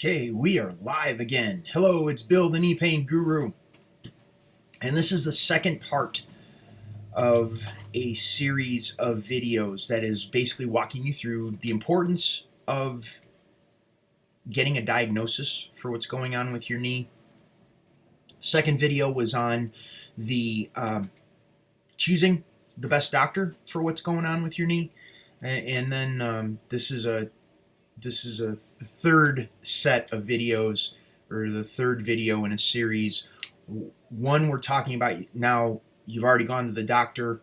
Okay, we are live again. Hello, it's Bill, the Knee Pain Guru. And this is the second part of a series of videos that is basically walking you through the importance of getting a diagnosis for what's going on with your knee. Second video was on the choosing the best doctor for what's going on with your knee. And then this is a third set of videos, or the third video in a series. One we're talking about now, you've already gone to the doctor,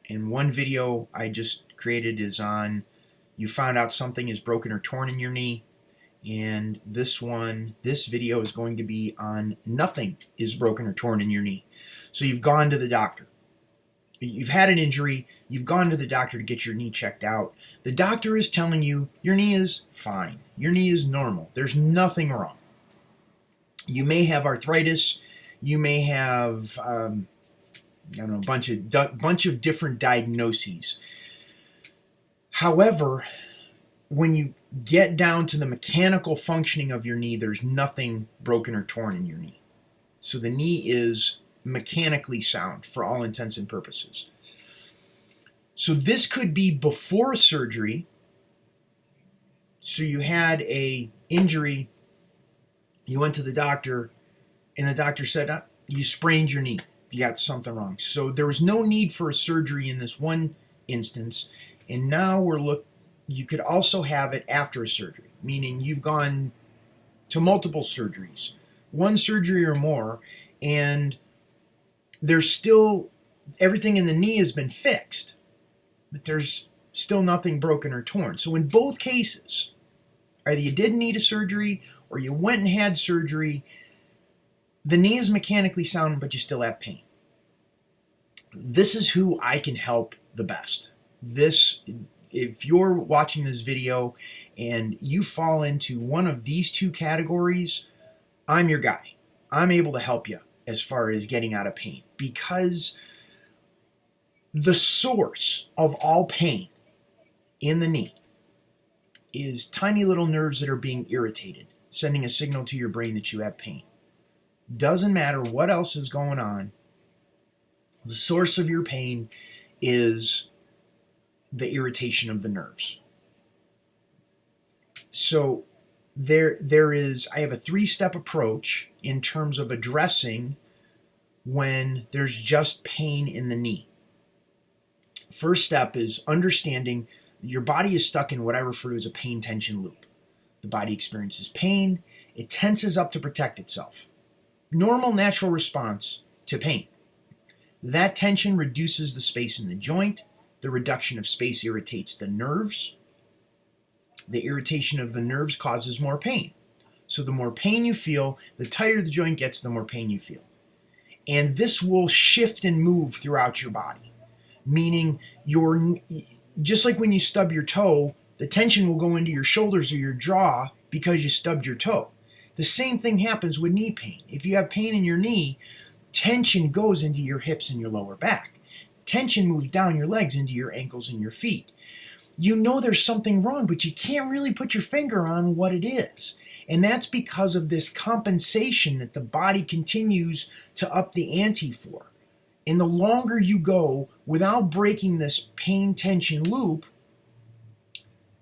and one video I just created is on you found out something is broken or torn in your knee, and this video is going to be on nothing is broken or torn in your knee. So you've gone to the doctor. You've had an injury, you've gone to the doctor to get your knee checked out. The doctor is telling you your knee is fine. Your knee is normal. There's nothing wrong. You may have arthritis. You may have, a bunch of different diagnoses. However, when you get down to the mechanical functioning of your knee, there's nothing broken or torn in your knee. So the knee is mechanically sound for all intents and purposes. So this could be before a surgery. So you had a injury, you went to the doctor, and the doctor said, you sprained your knee, you got something wrong. So there was no need for a surgery in this one instance, and now you could also have it after a surgery, meaning you've gone to multiple surgeries, one surgery or more, and there's still, everything in the knee has been fixed, but there's still nothing broken or torn. So in both cases, either you didn't need a surgery or you went and had surgery, the knee is mechanically sound, but you still have pain. This is who I can help the best. If you're watching this video and you fall into one of these two categories, I'm your guy. I'm able to help you as far as getting out of pain, because the source of all pain in the knee is tiny little nerves that are being irritated, sending a signal to your brain that you have pain. Doesn't matter what else is going on, the source of your pain is the irritation of the nerves. So I have a three-step approach in terms of addressing when there's just pain in the knee. First step is understanding your body is stuck in what I refer to as a pain tension loop. The body experiences pain, it tenses up to protect itself. Normal, natural response to pain. That tension reduces the space in the joint. The reduction of space irritates the nerves. The irritation of the nerves causes more pain. So the more pain you feel, the tighter the joint gets, the more pain you feel. And this will shift and move throughout your body. Meaning, just like when you stub your toe, the tension will go into your shoulders or your jaw because you stubbed your toe. The same thing happens with knee pain. If you have pain in your knee, tension goes into your hips and your lower back. Tension moves down your legs into your ankles and your feet. You know there's something wrong, but you can't really put your finger on what it is. And that's because of this compensation that the body continues to up the ante for. And the longer you go without breaking this pain tension loop,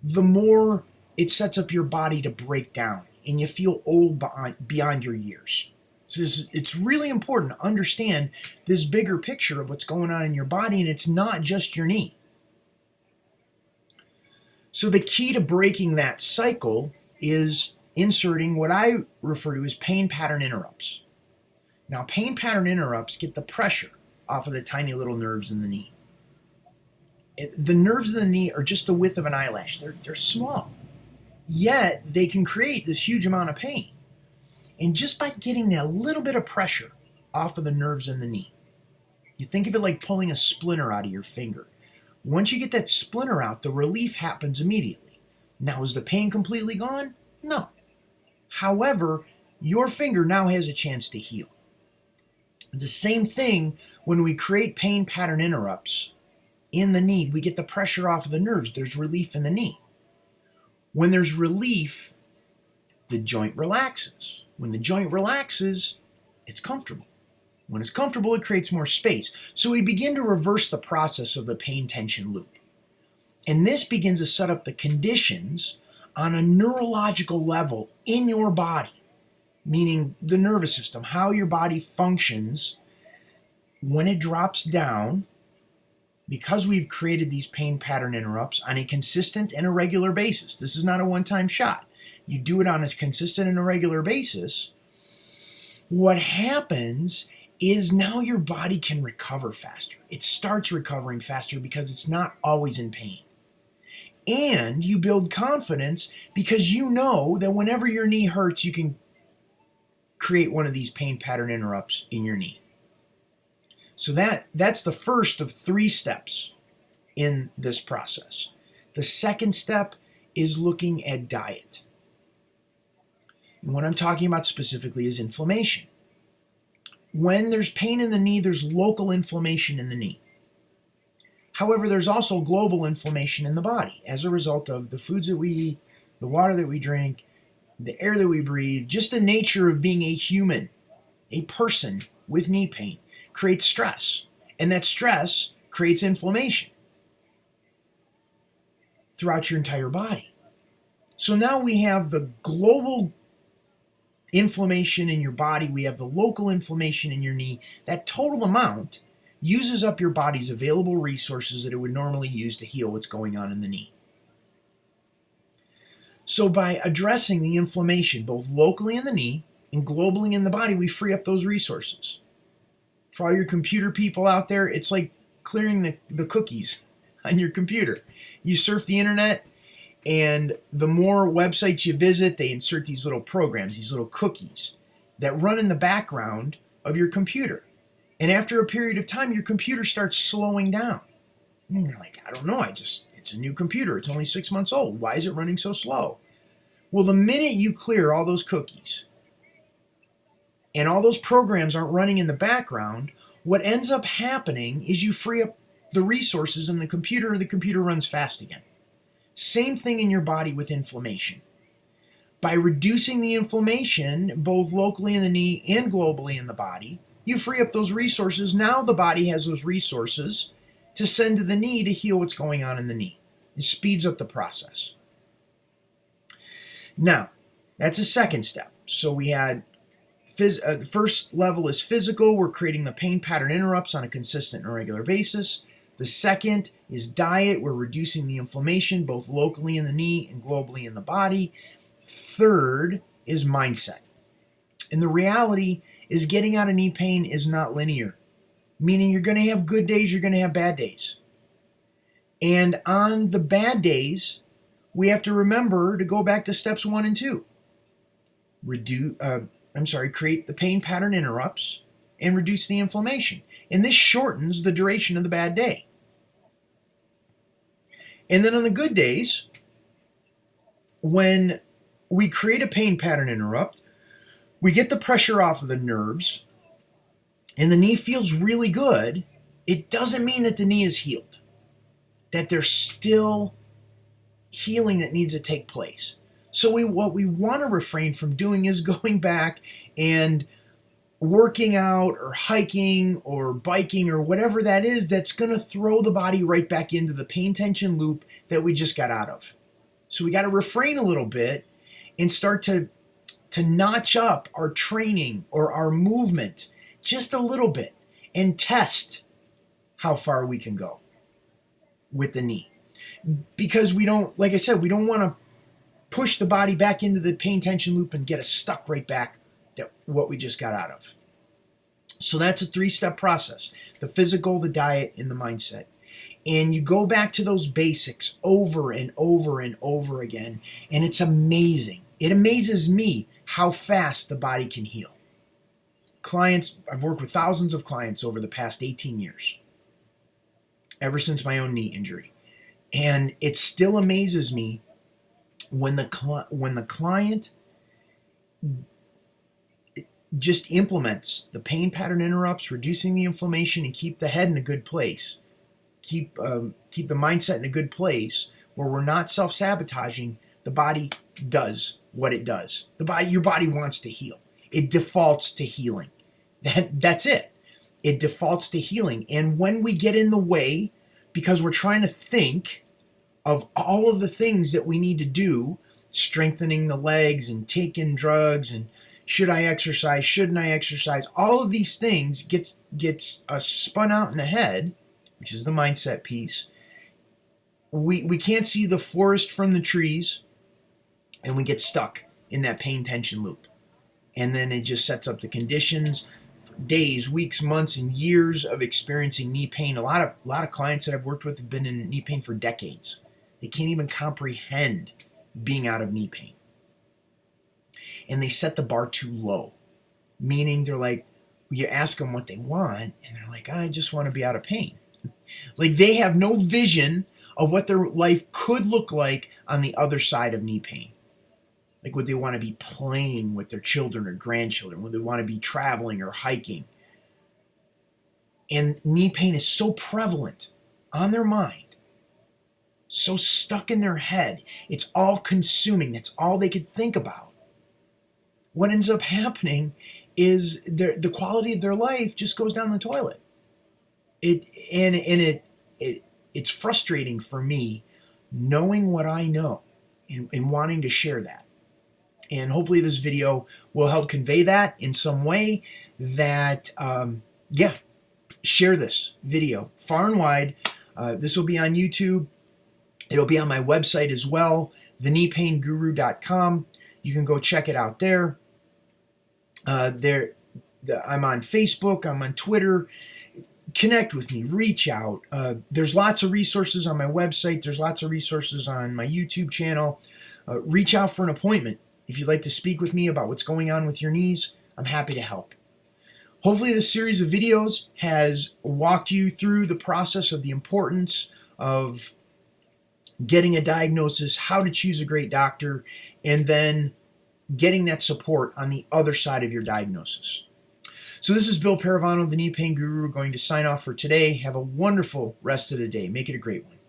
the more it sets up your body to break down and you feel old beyond your years. So it's really important to understand this bigger picture of what's going on in your body, and it's not just your knee. So the key to breaking that cycle is inserting what I refer to as pain pattern interrupts. Now, pain pattern interrupts get the pressure off of the tiny little nerves in the knee. The nerves in the knee are just the width of an eyelash. They're small, yet they can create this huge amount of pain. And just by getting that little bit of pressure off of the nerves in the knee, you think of it like pulling a splinter out of your finger. Once you get that splinter out, the relief happens immediately. Now, is the pain completely gone? No. However, your finger now has a chance to heal. The same thing when we create pain pattern interrupts in the knee. We get the pressure off of the nerves. There's relief in the knee. When there's relief, the joint relaxes. When the joint relaxes, it's comfortable. When it's comfortable, it creates more space. So we begin to reverse the process of the pain-tension loop. And this begins to set up the conditions on a neurological level in your body, meaning the nervous system, how your body functions when it drops down, because we've created these pain pattern interrupts on a consistent and a regular basis. This is not a one-time shot. You do it on a consistent and a regular basis. What happens is now your body can recover faster. It starts recovering faster because it's not always in pain. And you build confidence because you know that whenever your knee hurts, you can create one of these pain pattern interrupts in your knee. So that's the first of 3 steps in this process. The second step is looking at diet. And what I'm talking about specifically is inflammation. When there's pain in the knee, there's local inflammation in the knee. However, there's also global inflammation in the body as a result of the foods that we eat, the water that we drink, the air that we breathe, just the nature of being a human, a person with knee pain creates stress. And that stress creates inflammation throughout your entire body. So now we have the global inflammation in your body, we have the local inflammation in your knee. That total amount uses up your body's available resources that it would normally use to heal what's going on in the knee. So by addressing the inflammation both locally in the knee and globally in the body, we free up those resources. For all your computer people out there, it's like clearing the cookies on your computer. You surf the internet, and the more websites you visit, they insert these little programs, these little cookies that run in the background of your computer. And after a period of time, your computer starts slowing down. And you're like, I don't know, it's a new computer. It's only 6 months old. Why is it running so slow? Well, the minute you clear all those cookies and all those programs aren't running in the background, what ends up happening is you free up the resources in the computer runs fast again. Same thing in your body with inflammation. By reducing the inflammation, both locally in the knee and globally in the body, you free up those resources. Now the body has those resources to send to the knee to heal what's going on in the knee. It speeds up the process. Now, that's a second step. So we had the first level is physical. We're creating the pain pattern interrupts on a consistent and regular basis. The second is diet. We're reducing the inflammation both locally in the knee and globally in the body. Third is mindset. And the reality is getting out of knee pain is not linear, meaning you're going to have good days, you're going to have bad days. And on the bad days, we have to remember to go back to steps 1 and 2. Create the pain pattern interrupts and reduce the inflammation. And this shortens the duration of the bad day. And then on the good days, when we create a pain pattern interrupt, we get the pressure off of the nerves, and the knee feels really good. It doesn't mean that the knee is healed, that there's still healing that needs to take place. So what we want to refrain from doing is going back and working out or hiking or biking or whatever that is that's going to throw the body right back into the pain tension loop that we just got out of. So we got to refrain a little bit and start to notch up our training or our movement just a little bit and test how far we can go with the knee. Because we don't, like I said, we don't want to push the body back into the pain tension loop and get us stuck right back to what we just got out of. So that's a 3-step process: the physical, the diet, and the mindset. And you go back to those basics over and over and over again, and it's amazing. It amazes me how fast the body can heal. Clients, I've worked with thousands of clients over the past 18 years, ever since my own knee injury. And it still amazes me when the client just implements the pain pattern interrupts, reducing the inflammation, and keep the head in a good place. Keep the mindset in a good place where we're not self-sabotaging. The body does what it does. Your body wants to heal. It defaults to healing. That's it. It defaults to healing. And when we get in the way, because we're trying to think of all of the things that we need to do, strengthening the legs and taking drugs and should I exercise, shouldn't I exercise, all of these things gets spun out in the head, which is the mindset piece. We can't see the forest from the trees, and we get stuck in that pain tension loop. And then it just sets up the conditions for days, weeks, months, and years of experiencing knee pain. A lot of clients that I've worked with have been in knee pain for decades. They can't even comprehend being out of knee pain. And they set the bar too low, meaning they're like, you ask them what they want, and they're like, I just want to be out of pain. Like they have no vision of what their life could look like on the other side of knee pain. Like would they want to be playing with their children or grandchildren? Would they want to be traveling or hiking? And knee pain is so prevalent on their mind, so stuck in their head. It's all consuming. That's all they could think about. What ends up happening is the quality of their life just goes down the toilet. It's frustrating for me knowing what I know and wanting to share that. And hopefully this video will help convey that in some way that, share this video far and wide. This will be on YouTube. It'll be on my website as well, thekneepainguru.com. You can go check it out there. I'm on Facebook. I'm on Twitter. Connect with me. Reach out. There's lots of resources on my website. There's lots of resources on my YouTube channel. Reach out for an appointment. If you'd like to speak with me about what's going on with your knees, I'm happy to help. Hopefully this series of videos has walked you through the process of the importance of getting a diagnosis, how to choose a great doctor, and then getting that support on the other side of your diagnosis. So this is Bill Paravano, the Knee Pain Guru, going to sign off for today. Have a wonderful rest of the day. Make it a great one.